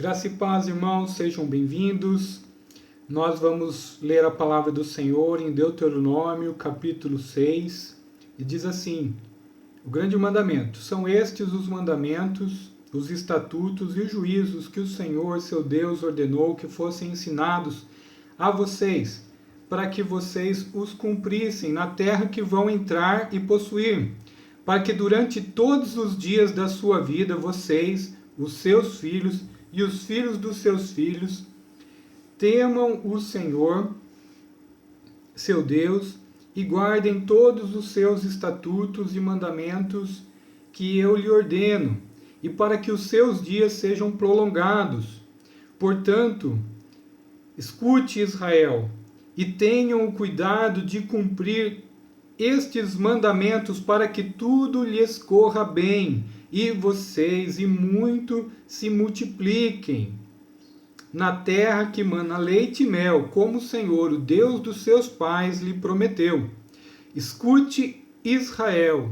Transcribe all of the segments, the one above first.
Graça e paz, irmãos, sejam bem-vindos. Nós vamos ler a palavra do Senhor em Deuteronômio, capítulo 6, e diz assim: o grande mandamento: são estes os mandamentos, os estatutos e os juízos que o Senhor, seu Deus, ordenou que fossem ensinados a vocês, para que vocês os cumprissem na terra que vão entrar e possuir, para que durante todos os dias da sua vida vocês, os seus filhos e os filhos dos seus filhos temam o Senhor, seu Deus, e guardem todos os seus estatutos e mandamentos que eu lhe ordeno, e para que os seus dias sejam prolongados. Portanto, escute, Israel, e tenham o cuidado de cumprir estes mandamentos para que tudo lhes corra bem, e vocês e muito se multipliquem na terra que mana leite e mel, como o Senhor, o Deus dos seus pais, lhe prometeu. Escute, Israel,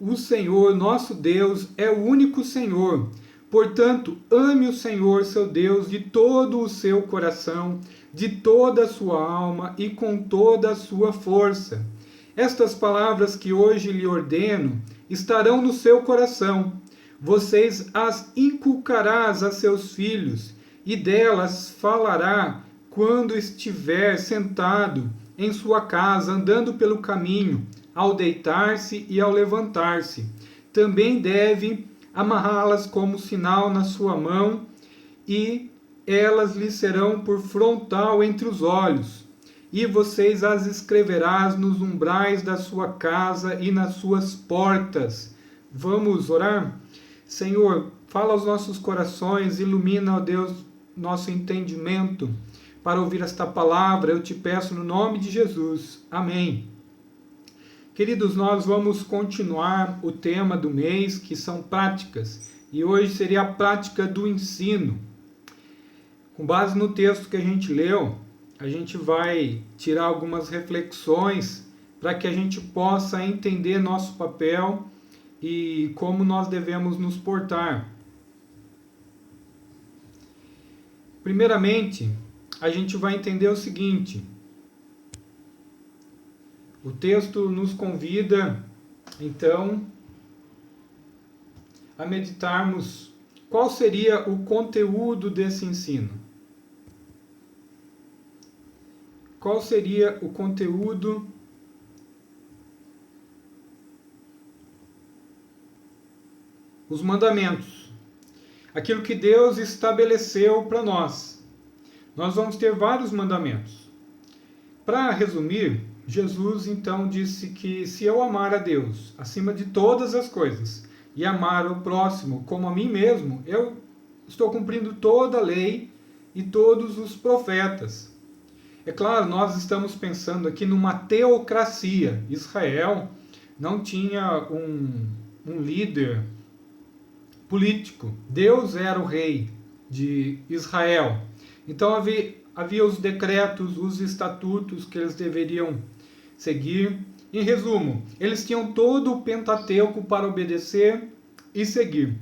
o Senhor, nosso Deus, é o único Senhor. Portanto, ame o Senhor, seu Deus, de todo o seu coração, de toda a sua alma e com toda a sua força. Estas palavras que hoje lhe ordeno estarão no seu coração. Vocês as inculcarás a seus filhos, e delas falará quando estiver sentado em sua casa, andando pelo caminho, ao deitar-se e ao levantar-se. Também deve amarrá-las como sinal na sua mão, e elas lhe serão por frontal entre os olhos. E vocês as escreverás nos umbrais da sua casa e nas suas portas. Vamos orar? Senhor, fala aos nossos corações, ilumina, ó Deus, nosso entendimento para ouvir esta palavra. Eu te peço no nome de Jesus. Amém. Queridos, nós vamos continuar o tema do mês, que são práticas. E hoje seria a prática do ensino. Com base no texto que a gente leu, a gente vai tirar algumas reflexões para que a gente possa entender nosso papel e como nós devemos nos portar. Primeiramente, a gente vai entender o seguinte: o texto nos convida, então, a meditarmos qual seria o conteúdo desse ensino. Qual seria o conteúdo os mandamentos, aquilo que Deus estabeleceu para nós. Nós vamos ter vários mandamentos. Para resumir, Jesus então disse que se eu amar a Deus acima de todas as coisas e amar o próximo como a mim mesmo, eu estou cumprindo toda a lei e todos os profetas. É claro, nós estamos pensando aqui numa teocracia. Israel não tinha um líder político. Deus era o rei de Israel. Então havia os decretos, os estatutos que eles deveriam seguir. Em resumo, eles tinham todo o Pentateuco para obedecer e seguir.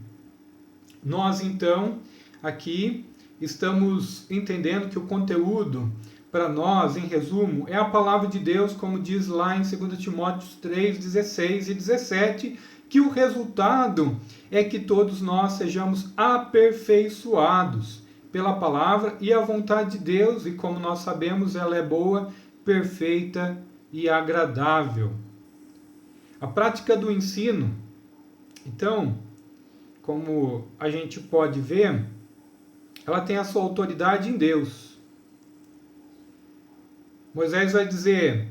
Nós, então, aqui estamos entendendo que o conteúdo para nós, em resumo, é a palavra de Deus, como diz lá em 2 Timóteo 3, 16 e 17, que o resultado é que todos nós sejamos aperfeiçoados pela palavra e a vontade de Deus, e como nós sabemos, ela é boa, perfeita e agradável. A prática do ensino, então, como a gente pode ver, ela tem a sua autoridade em Deus. Moisés vai dizer: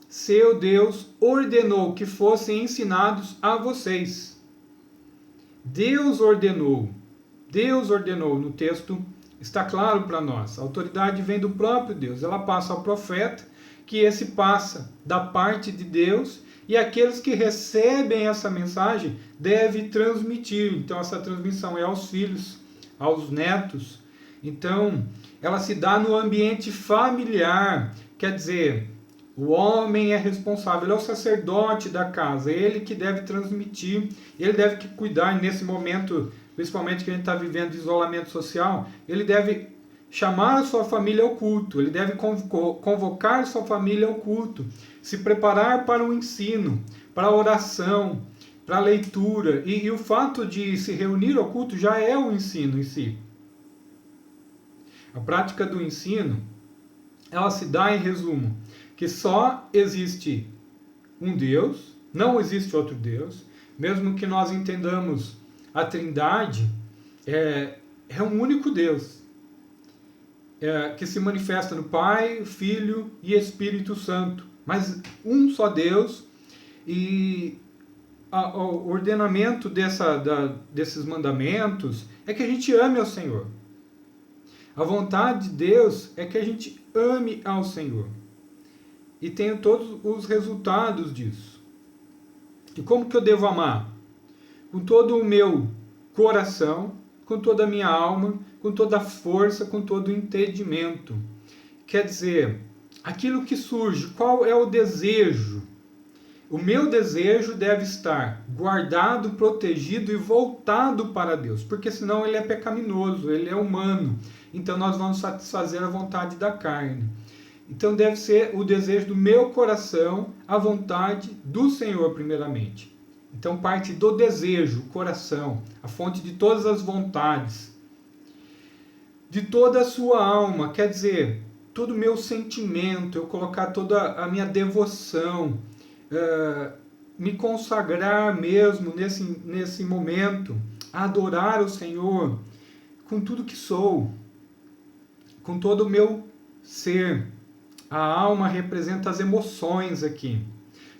seu Deus ordenou que fossem ensinados a vocês. Deus ordenou, no texto está claro para nós. A autoridade vem do próprio Deus, ela passa ao profeta, que esse passa da parte de Deus, e aqueles que recebem essa mensagem devem transmitir. Então essa transmissão é aos filhos, aos netos. Então ela se dá no ambiente familiar, quer dizer, o homem é responsável, ele é o sacerdote da casa, ele que deve transmitir, ele deve que cuidar nesse momento principalmente que a gente está vivendo de isolamento social, ele deve chamar a sua família ao culto, ele deve convocar sua família ao culto, se preparar para o ensino, para a oração, para a leitura. E o fato de se reunir ao culto já é o ensino em si. A prática do ensino, ela se dá em resumo, que só existe um Deus, não existe outro Deus, mesmo que nós entendamos a Trindade, é um único Deus, que se manifesta no Pai, Filho e Espírito Santo, mas um só Deus. E o ordenamento desses mandamentos é que a gente ame ao Senhor. A vontade de Deus é que a gente ame ao Senhor. E tenha todos os resultados disso. E como que eu devo amar? Com todo o meu coração, com toda a minha alma, com toda a força, com todo o entendimento. Quer dizer, aquilo que surge, qual é o desejo? O meu desejo deve estar guardado, protegido e voltado para Deus, porque senão ele é pecaminoso, ele é humano. Então nós vamos satisfazer a vontade da carne. Então deve ser o desejo do meu coração, a vontade do Senhor primeiramente. Então parte do desejo, o coração, a fonte de todas as vontades, de toda a sua alma, quer dizer, todo o meu sentimento, eu colocar toda a minha devoção, me consagrar mesmo nesse momento, a adorar o Senhor com tudo que sou, com todo o meu ser. A alma representa as emoções aqui,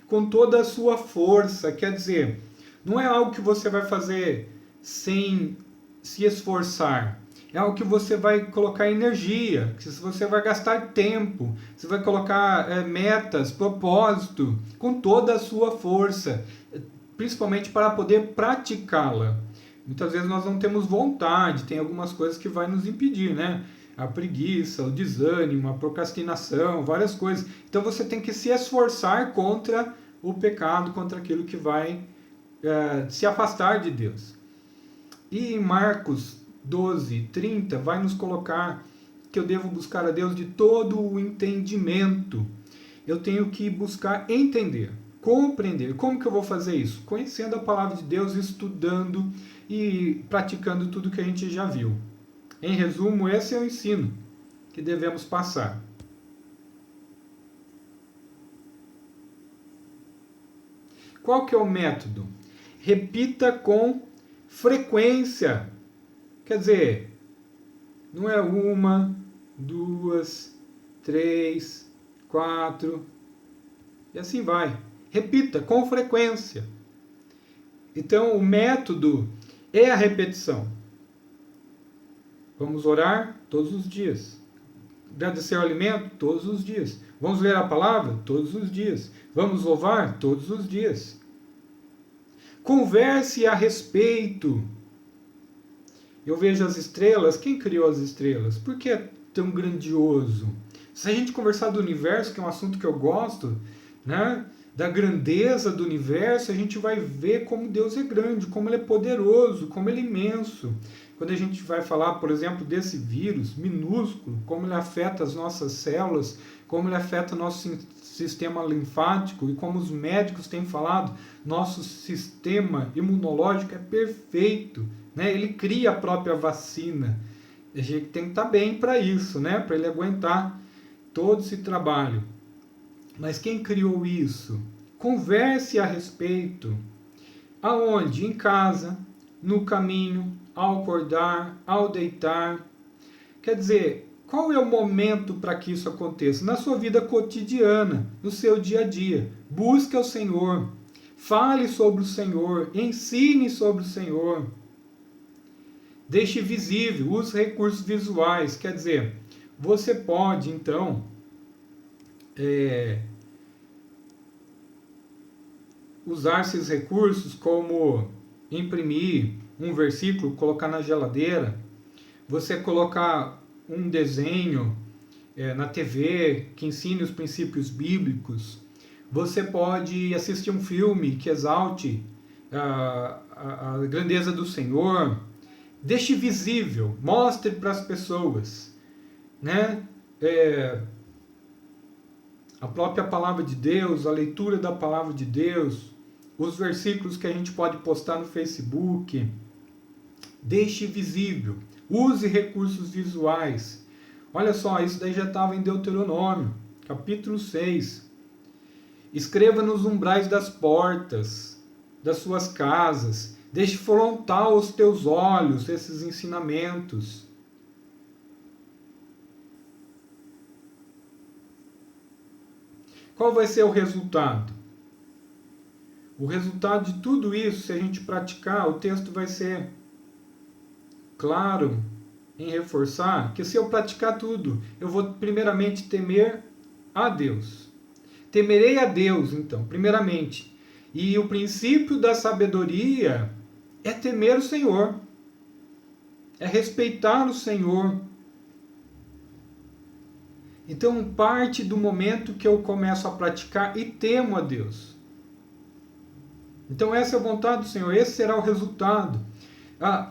com toda a sua força, quer dizer, não é algo que você vai fazer sem se esforçar, é algo que você vai colocar energia, que você vai gastar tempo, você vai colocar metas, propósito, com toda a sua força, principalmente para poder praticá-la. Muitas vezes nós não temos vontade, tem algumas coisas que vai nos impedir, né? A preguiça, o desânimo, a procrastinação, várias coisas. Então você tem que se esforçar contra o pecado, contra aquilo que vai se afastar de Deus. E em Marcos 12:30 vai nos colocar que eu devo buscar a Deus de todo o entendimento. Eu tenho que buscar entender, compreender. Como que eu vou fazer isso? Conhecendo a palavra de Deus, estudando e praticando tudo que a gente já viu. Em resumo, esse é o ensino que devemos passar. Qual que é o método? Repita com frequência. Quer dizer, não é 1, 2, 3, 4, e assim vai. Repita com frequência. Então, o método é a repetição. Vamos orar todos os dias. Agradecer o alimento todos os dias. Vamos ler a palavra todos os dias. Vamos louvar todos os dias. Converse a respeito. Eu vejo as estrelas. Quem criou as estrelas? Por que é tão grandioso? Se a gente conversar do universo, que é um assunto que eu gosto, né? Da grandeza do universo, a gente vai ver como Deus é grande, como Ele é poderoso, como Ele é imenso. Quando a gente vai falar, por exemplo, desse vírus minúsculo, como ele afeta as nossas células, como ele afeta o nosso sistema linfático, e como os médicos têm falado, nosso sistema imunológico é perfeito, né? Ele cria a própria vacina. A gente tem que estar bem para isso, né? Para ele aguentar todo esse trabalho. Mas quem criou isso? Converse a respeito. Aonde? Em casa, no caminho, ao acordar, ao deitar. Quer dizer, qual é o momento para que isso aconteça? Na sua vida cotidiana, no seu dia a dia. Busque ao Senhor. Fale sobre o Senhor. Ensine sobre o Senhor. Deixe visível, use recursos visuais. Quer dizer, você pode, então, usar esses recursos como imprimir um versículo, colocar na geladeira, você colocar um desenho na TV que ensine os princípios bíblicos, você pode assistir um filme que exalte a grandeza do Senhor, Deixe visível, mostre para as pessoas, né? A própria palavra de Deus, a leitura da palavra de Deus, os versículos que a gente pode postar no Facebook. Deixe visível, use recursos visuais. Olha só, isso daí já estava em Deuteronômio, capítulo 6. Escreva nos umbrais das portas das suas casas. Deixe frontal aos teus olhos esses ensinamentos. Qual vai ser o resultado? O resultado de tudo isso, se a gente praticar, o texto vai ser claro em reforçar que se eu praticar tudo, eu vou primeiramente temer a Deus. Temerei a Deus, então, primeiramente. E o princípio da sabedoria é temer o Senhor. É respeitar o Senhor. Então, parte do momento que eu começo a praticar e temo a Deus. Então, essa é a vontade do Senhor, esse será o resultado.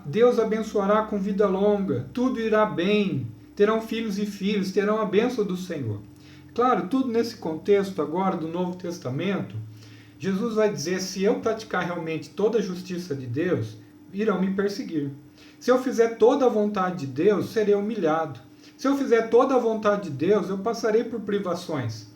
Deus abençoará com vida longa, tudo irá bem, terão filhos e filhos, terão a bênção do Senhor. Claro, tudo nesse contexto agora do Novo Testamento, Jesus vai dizer, se eu praticar realmente toda a justiça de Deus, irão me perseguir. Se eu fizer toda a vontade de Deus, serei humilhado. Se eu fizer toda a vontade de Deus, eu passarei por privações.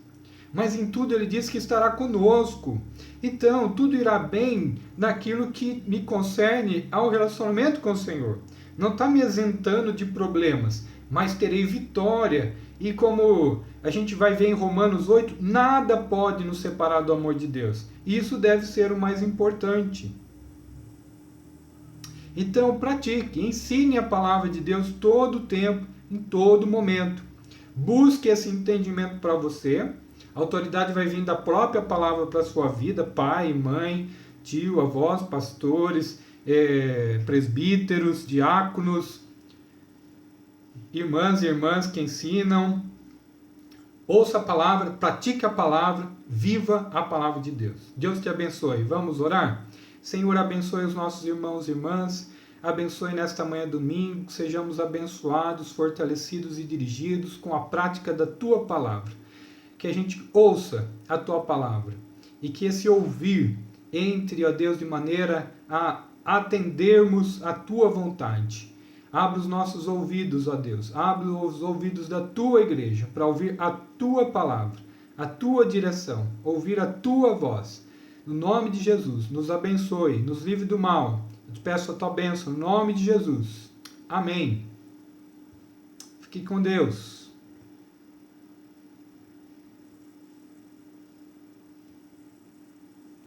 Mas em tudo ele diz que estará conosco. Então, tudo irá bem naquilo que me concerne ao relacionamento com o Senhor. Não está me isentando de problemas, mas terei vitória. E como a gente vai ver em Romanos 8, nada pode nos separar do amor de Deus. E isso deve ser o mais importante. Então, pratique, ensine a palavra de Deus todo o tempo, em todo momento. Busque esse entendimento para você. A autoridade vai vir da própria palavra para a sua vida, pai, mãe, tio, avós, pastores, presbíteros, diáconos, irmãs e irmãs que ensinam. Ouça a palavra, pratique a palavra, viva a palavra de Deus. Deus te abençoe. Vamos orar? Senhor, abençoe os nossos irmãos e irmãs. Abençoe nesta manhã domingo, que sejamos abençoados, fortalecidos e dirigidos com a prática da Tua palavra. Que a gente ouça a Tua palavra e que esse ouvir entre, ó Deus, de maneira a atendermos a Tua vontade. Abra os nossos ouvidos, ó Deus, abra os ouvidos da Tua igreja para ouvir a Tua palavra, a Tua direção, ouvir a Tua voz. No nome de Jesus, nos abençoe, nos livre do mal. Eu te peço a Tua bênção, no nome de Jesus. Amém. Fique com Deus.